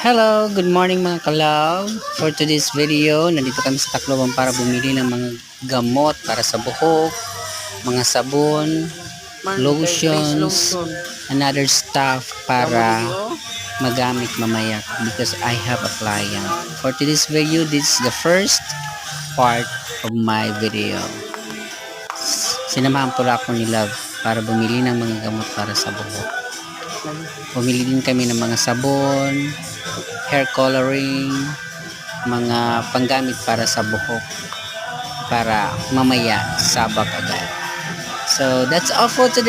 Hello, good morning mga kalab. For today's video, nandito kami sa Tacloban para bumili ng mga gamot para sa buhok, mga sabon, lotions, and other stuff para magamit mamaya because I have a client. For today's video, this is the first part of my video. Sinamahan po ako ni Love para bumili ng mga gamot para sa buhok. Bumili din kami ng mga sabon, hair coloring, mga panggamit para sa buhok para mamaya sabak agad. So that's all for today.